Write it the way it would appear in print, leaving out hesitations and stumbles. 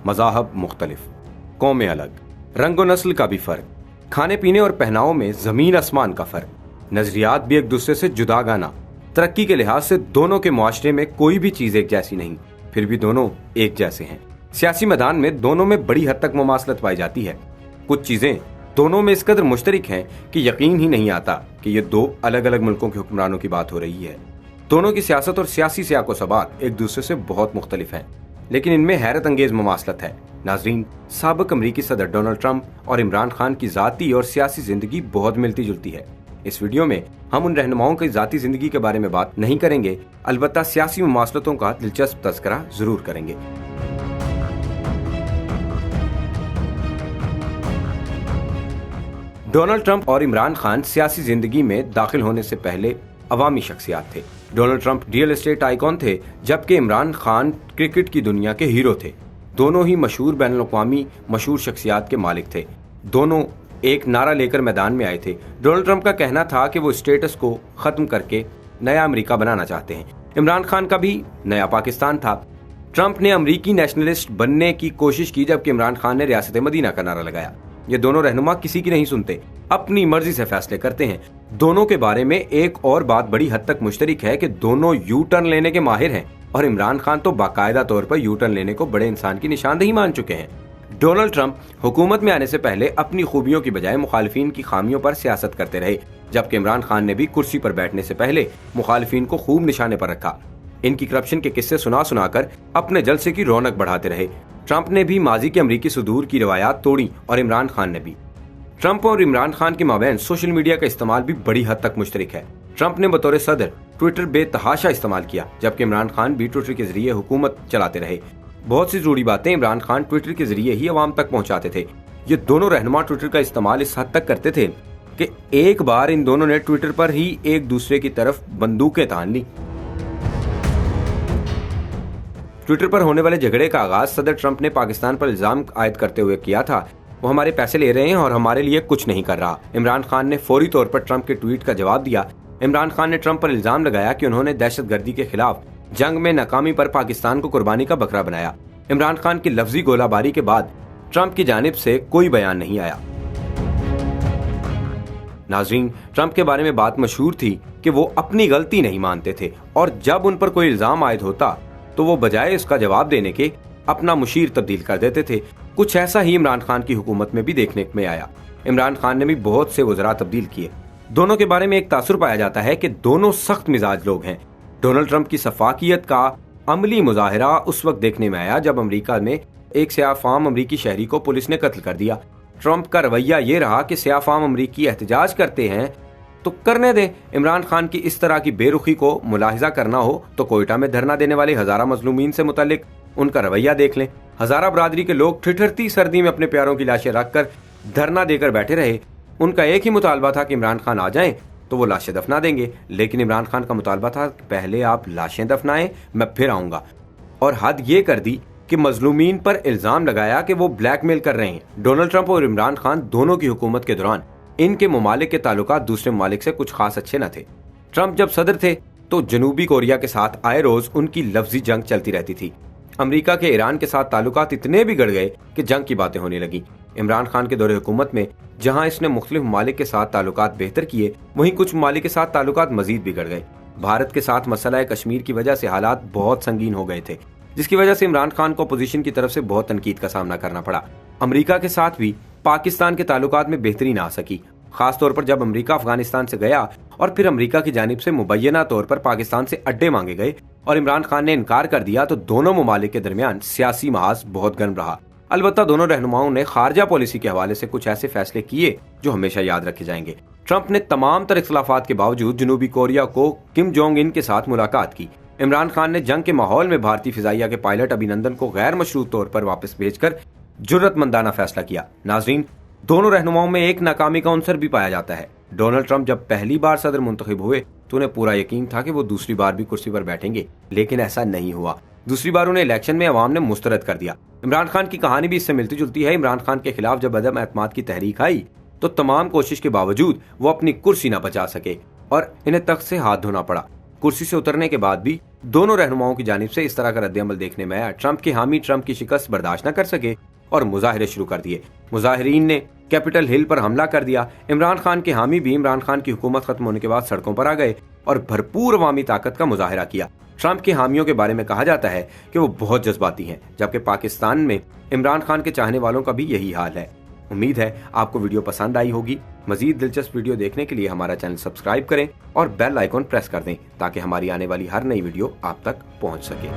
मज़ाहब मुख्तलिफ, कौमें अलग, रंग व नस्ल का भी फ़र्क, खाने पीने और पहनाव में ज़मीन आसमान का फ़र्क, नज़रियात भी एक दूसरे से जुदागाना, तरक्की के लिहाज से दोनों के मुआशरे में कोई भी चीज़ एक जैसी नहीं, फिर भी दोनों एक जैसे हैं। सियासी मैदान में दोनों में बड़ी हद तक मुमासलत पाई जाती है। कुछ चीज़ें दोनों में इस कदर मुश्तरक हैं कि यकीन ही नहीं आता कि ये दो अलग अलग मुल्कों के हुक्मरानों की बात हो रही है। दोनों की सियासत और सियासी सियाको सबाक एक दूसरे से बहुत मुख्तलिफ हैं, लेकिन इनमें हैरत अंगेज मुमासलत है। नाजरीन, साबिक अमरीकी सदर डोनाल्ड ट्रंप और इमरान खान की ज़ाती और सियासी ज़िंदगी बहुत मिलती जुलती है। इस वीडियो में हम उन रहनुमाओं की ज़ाती ज़िंदगी के बारे में बात नहीं करेंगे, अलबत्ता सियासी मुमासलतों का दिलचस्प तज़किरा ज़रूर करेंगे। डोनाल्ड ट्रंप और इमरान खान सियासी जिंदगी में दाखिल होने से पहले अवामी शख्सियात थे। Donald Trump real estate icon थे, जबकि इमरान खान क्रिकेट की दुनिया के हीरो थे। दोनों ही मशहूर बैनुल-अक़वामी मशहूर शख्सियात के मालिक थे। दोनों एक नारा लेकर मैदान में आए थे। डोनाल्ड ट्रंप का कहना था कि वो स्टेटस को खत्म करके नया अमेरिका बनाना चाहते हैं। इमरान खान का भी नया पाकिस्तान था। ट्रंप ने अमरीकी नेशनलिस्ट बनने की कोशिश की, जबकि इमरान खान ने रियासत मदीना का नारा लगाया। ये दोनों रहनुमा किसी की नहीं सुनते, अपनी मर्जी से फैसले करते हैं। दोनों के बारे में एक और बात बड़ी हद तक मुश्तरक है कि दोनों यू टर्न लेने के माहिर हैं, और इमरान खान तो बाकायदा तौर पर यू टर्न लेने को बड़े इंसान की निशानदेही मान चुके हैं। डोनाल्ड ट्रंप हुकूमत में आने से पहले अपनी खूबियों की बजाय मुखालिफिन की खामियों पर सियासत करते रहे, जबकि इमरान खान ने भी कुर्सी पर बैठने से पहले मुखालिफिन को खूब निशाने पर रखा। इनकी करप्शन के किस्से सुना सुनाकर अपने जलसे की रौनक बढ़ाते रहे। ट्रंप ने भी माजी के अमरीकी सुदूर की रवायात तोड़ी और इमरान खान ने भी। ट्रंप और इमरान खान के माबैन सोशल मीडिया का इस्तेमाल भी बड़ी हद तक मुश्तरक है। ट्रंप ने बतौर सदर ट्विटर बेतहाशा इस्तेमाल किया, जबकि इमरान खान भी ट्विटर के जरिए हुकूमत चलाते रहे। बहुत सी जरूरी बातें इमरान खान ट्विटर के जरिए ही अवाम तक पहुंचाते थे। ये दोनों रहनुमा ट्विटर का इस्तेमाल इस हद तक करते थे कि एक बार इन दोनों ने ट्विटर पर ही एक दूसरे की तरफ बंदूकें तान ली। ट्विटर पर होने वाले झगड़े का आगाज सदर ट्रंप ने पाकिस्तान पर इल्जाम आयद करते हुए किया था, वो हमारे पैसे ले रहे हैं और हमारे लिए कुछ नहीं कर रहा। इमरान खान ने फौरी तौर पर ट्रंप के ट्वीट का जवाब दिया। इमरान खान ने ट्रंप पर इल्जाम लगाया कि उन्होंने दहशतगर्दी के खिलाफ जंग में नाकामी पर पाकिस्तान को कुर्बानी का बकरा बनाया। इमरान खान की लफ्जी गोलाबारी के बाद ट्रंप की जानिब से कोई बयान नहीं आया। नाजरीन, ट्रंप के बारे में बात मशहूर थी कि वो अपनी गलती नहीं मानते थे, और जब उन पर कोई इल्जाम आयद होता तो वो बजाय इसका जवाब देने के अपना मुशीर तब्दील कर देते थे। कुछ ऐसा ही इमरान खान की हुकूमत में भी देखने में आया। इमरान खान ने भी बहुत से वज़रा तब्दील किए। दोनों के बारे में एक तासुर पाया जाता है कि दोनों सख्त मिजाज लोग हैं। डोनाल्ड ट्रंप की सफाकियत का अमली मुजाहिरा उस वक्त देखने में आया जब अमेरिका में एक सियाफाम अमरीकी शहरी को पुलिस ने कत्ल कर दिया। ट्रंप का रवैया ये रहा कि सियाफाम अमरीकी एहतजाज करते हैं तो करने दे। इमरान खान की इस तरह की बेरुखी को मुलाहिजा करना हो तो कोयटा में धरना देने वाले हजारा मजलूमीन से मुतालिक उनका रवैया देख लें। हजारा बरादरी के लोग ठिठुरती सर्दी में अपने प्यारों की लाशें रखकर धरना देकर बैठे रहे। उनका एक ही मुतालबा था कि इमरान खान आ जाएं तो वो लाशें दफना देंगे, लेकिन इमरान खान का मुतालबा था पहले आप लाशें दफनाएं, मैं फिर आऊंगा। और हद ये कर दी कि मजलूमीन पर इल्जाम लगाया कि वो ब्लैकमेल कर रहे हैं। डोनाल्ड ट्रंप और इमरान खान दोनों की हुकूमत के दौरान इनके ममालिक के ताल्लुकात दूसरे ममालिक से कुछ खास अच्छे न थे। ट्रंप जब सदर थे तो जनूबी कोरिया के साथ आए रोज उनकी लफ्जी जंग चलती रहती थी। अमेरिका के ईरान के साथ ताल्लुकात इतने बिगड़ गए कि जंग की बातें होने लगी। इमरान खान के दौरे हुकूमत में जहां इसने मुख्तलिफ ममालिक के साथ ताल्लुकात बेहतर किए, वहीं कुछ ममालिक के साथ ताल्लुकात मजीद बिगड़ गए। भारत के साथ मसला कश्मीर की वजह से हालात बहुत संगीन हो गए थे, जिसकी वजह से इमरान खान को अपोजिशन की तरफ से बहुत तनकीद का सामना करना पड़ा। अमेरिका के साथ भी पाकिस्तान के ताल्लुकात में बेहतरी ना आ सकी, खास तौर पर जब अमेरिका अफगानिस्तान से गया और फिर अमेरिका की जानिब से मुबैना तौर पर पाकिस्तान से अड्डे मांगे गए और इमरान खान ने इनकार कर दिया, तो दोनों ममालिक के दरमियान सियासी महाज बहुत गर्म रहा। अलबत्ता दोनों रहनुमाओं ने खारजा पॉलिसी के हवाले से कुछ ऐसे फैसले किए जो हमेशा याद रखे जाएंगे। ट्रंप ने तमाम तर इख्तलाफात के बावजूद जनूबी कोरिया को किम जोंग इन के साथ मुलाकात की। इमरान खान ने जंग के माहौल में भारतीय फिजाइया के पायलट अभिनंदन को गैर मशरूत तौर पर वापस भेजकर जुर्रतमंदाना फैसला किया। नाजरीन, दोनों रहनुमाओं में एक नाकामी का अंसर भी पाया जाता है। डोनाल्ड ट्रंप जब पहली बार सदर मुंतखब हुए तो उन्हें पूरा यकीन था कि वो दूसरी बार भी कुर्सी पर बैठेंगे, लेकिन ऐसा नहीं हुआ। दूसरी बार उन्हें इलेक्शन में अवाम ने मुस्तरद कर दिया। इमरान खान की कहानी भी इससे मिलती जुलती है। इमरान खान के खिलाफ जब अदम एतमाद की तहरीक आई तो तमाम कोशिश के बावजूद वो अपनी कुर्सी न बचा सके और इन्हें तख्त से हाथ धोना पड़ा। कुर्सी से उतरने के बाद भी दोनों रहनुमाओं की जानिब से इस तरह का रद्द अमल देखने में आया। ट्रंप के हामी ट्रंप की शिकस्त बर्दाश्त न कर सके और मुजाहिरे शुरू कर दिए। मुजाहिरीन ने कैपिटल हिल पर हमला कर दिया। इमरान खान के हामी भी इमरान खान की हुकूमत खत्म होने के बाद सड़कों पर आ गए और भरपूर अवामी ताकत का मुजाहिरा किया। ट्रंप के हामियों के बारे में कहा जाता है कि वो बहुत जज्बाती हैं, जबकि पाकिस्तान में इमरान खान के चाहने वालों का भी यही हाल है। उम्मीद है आपको वीडियो पसंद आई होगी। मजीद दिलचस्प वीडियो देखने के लिए हमारा चैनल सब्सक्राइब करें और बेल आइकॉन प्रेस कर दें ताकि हमारी आने वाली हर नई वीडियो आप तक पहुंच सके।